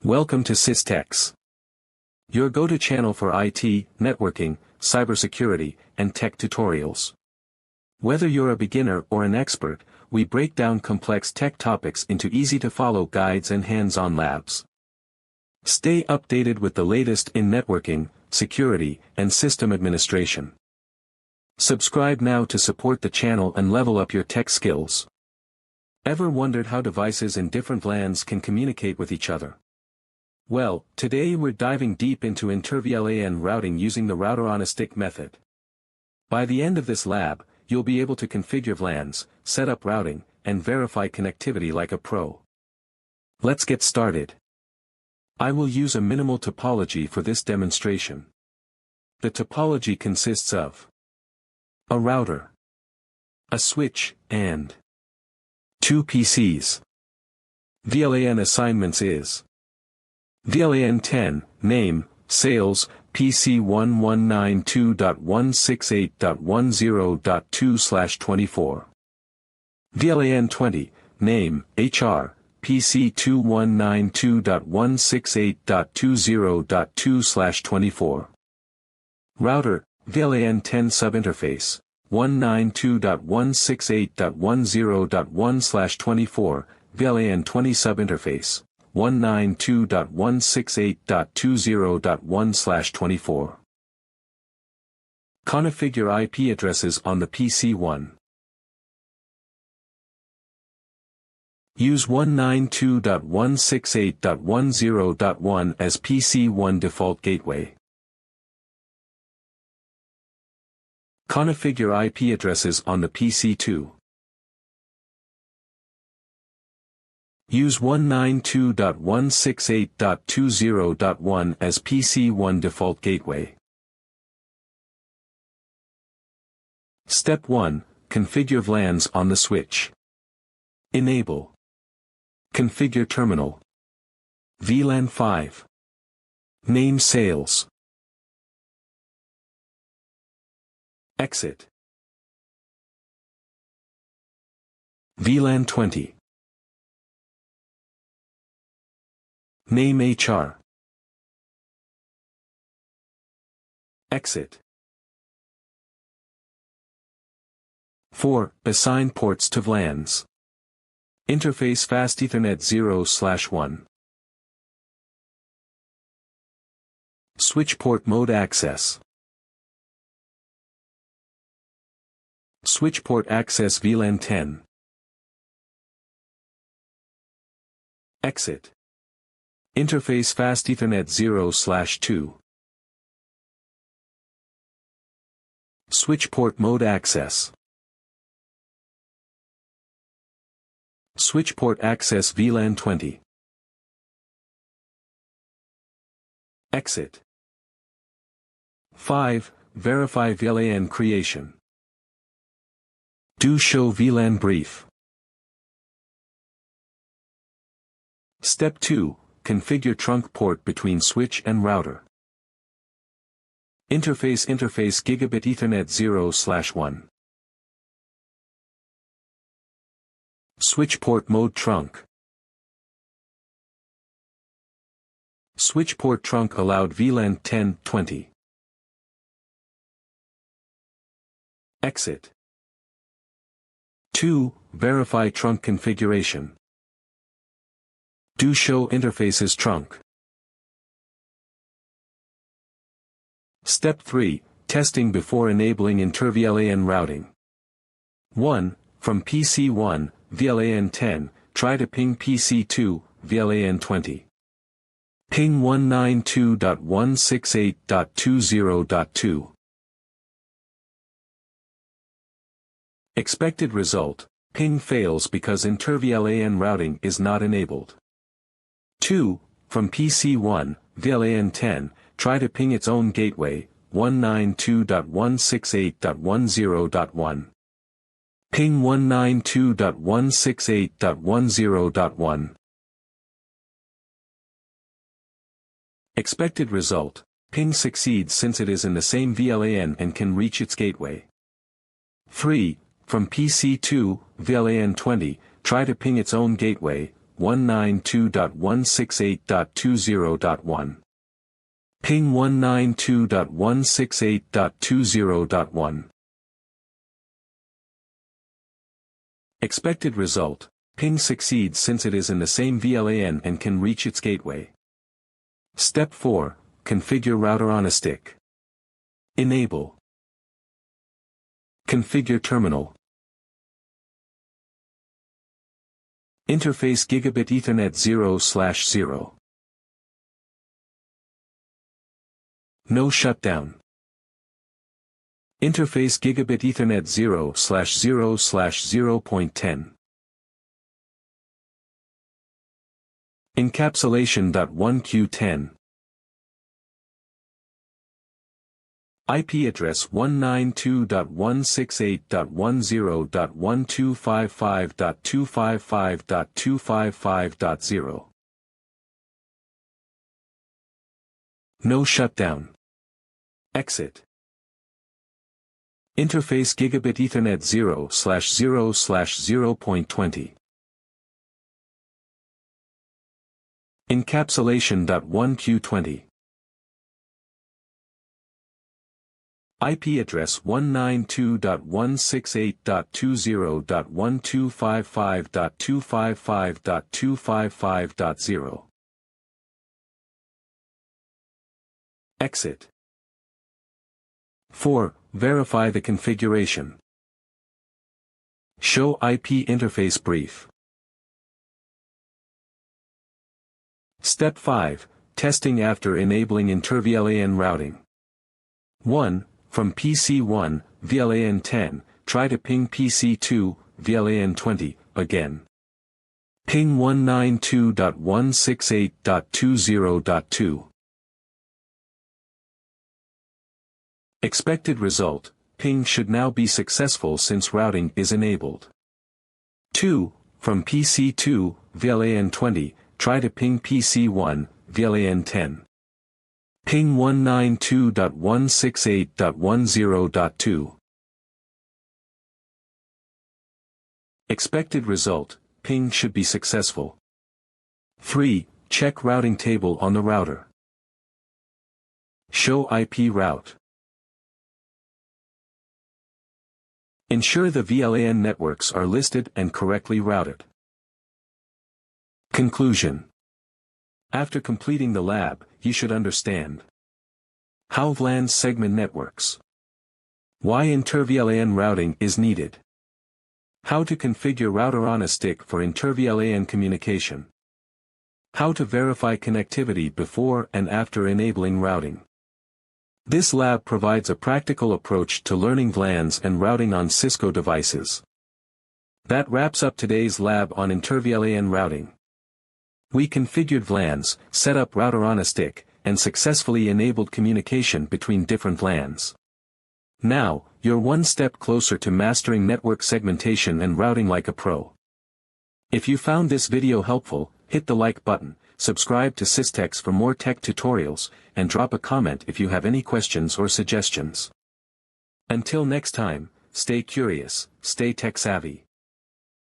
Welcome to Systex, your go-to channel for IT, networking, cybersecurity, and tech tutorials. Whether you're a beginner or an expert, we break down complex tech topics into easy-to-follow guides and hands-on labs. Stay updated with the latest in networking, security, and system administration. Subscribe now to support the channel and level up your tech skills. Ever wondered how devices in different LANs can communicate with each other? Well, today we're diving deep into inter-VLAN routing using the router-on-a-stick method. By the end of this lab, you'll be able to configure VLANs, set up routing, and verify connectivity like a pro. Let's get started. I will use a minimal topology for this demonstration. The topology consists of a router, a switch, and two PCs. VLAN assignments is VLAN 10, name, sales, PC 1192.168.10.2/24. VLAN 20, name, HR, PC 2192.168.20.2/24. Router, VLAN 10 subinterface, 192.168.10.1/24, VLAN 20 subinterface, 192.168.20.1/24. Configure IP addresses on the PC1. Use 192.168.10.1 as PC1 default gateway. Configure IP addresses on the PC2. Use 192.168.20.1 as PC1 default gateway. Step 1. Configure VLANs on the switch. Enable. Configure terminal. VLAN 5. Name sales. Exit. VLAN 20. Name HR. Exit. 4. Assign ports to VLANs. Interface Fast Ethernet 0/1. Switchport mode access. Switchport access VLAN 10. Exit. Interface Fast Ethernet 0/2. Switchport mode access. Switchport access VLAN 20. Exit. 5. Verify VLAN creation. Do show VLAN brief. Step 2. Configure trunk port between switch and router. Interface Gigabit Ethernet 0/1. Switchport mode trunk. Switchport trunk allowed VLAN 10/20. Exit. 2. Verify trunk configuration. Do show interfaces trunk. Step 3. Testing before enabling inter-VLAN routing. 1. From PC1, VLAN 10, try to ping PC2, VLAN 20. Ping 192.168.20.2. Expected result: ping fails because inter-VLAN routing is not enabled. 2. From PC1, VLAN 10, try to ping its own gateway, 192.168.10.1. Ping 192.168.10.1. Expected result: ping succeeds since it is in the same VLAN and can reach its gateway. 3. From PC2, VLAN 20, try to ping its own gateway, 192.168.20.1. Ping 192.168.20.1. Expected result: ping succeeds since it is in the same VLAN and can reach its gateway. Step 4. Configure router on a stick. Enable. Configure terminal. Interface Gigabit Ethernet 0/0. No shutdown. Interface Gigabit Ethernet 0/0/0.10. Encapsulation.1Q10. IP address 192.168.10.1255.255.255.0. No shutdown. Exit. Interface Gigabit Ethernet 0/0/0.20. Encapsulation.1Q20. IP address 192.168.20.1255.255.255.0. Exit. 4. Verify the configuration. Show IP interface brief. Step 5. Testing after enabling Inter-VLAN routing. 1. From PC1, VLAN 10, try to ping PC2, VLAN 20, again. Ping 192.168.20.2. Expected result: ping should now be successful since routing is enabled. 2. From PC2, VLAN 20, try to ping PC1, VLAN 10. Ping 192.168.10.2. Expected result: ping should be successful. 3. Check routing table on the router. Show IP route. Ensure the VLAN networks are listed and correctly routed. Conclusion. After completing the lab, you should understand how VLAN segment networks, why Inter-VLAN routing is needed, how to configure router on a stick for Inter-VLAN communication, how to verify connectivity before and after enabling routing. This lab provides a practical approach to learning VLANs and routing on Cisco devices. That wraps up today's lab on Inter-VLAN routing. We configured VLANs, set up router on a stick, and successfully enabled communication between different VLANs. Now, you're one step closer to mastering network segmentation and routing like a pro. If you found this video helpful, hit the like button, subscribe to Systex for more tech tutorials, and drop a comment if you have any questions or suggestions. Until next time, stay curious, stay tech savvy.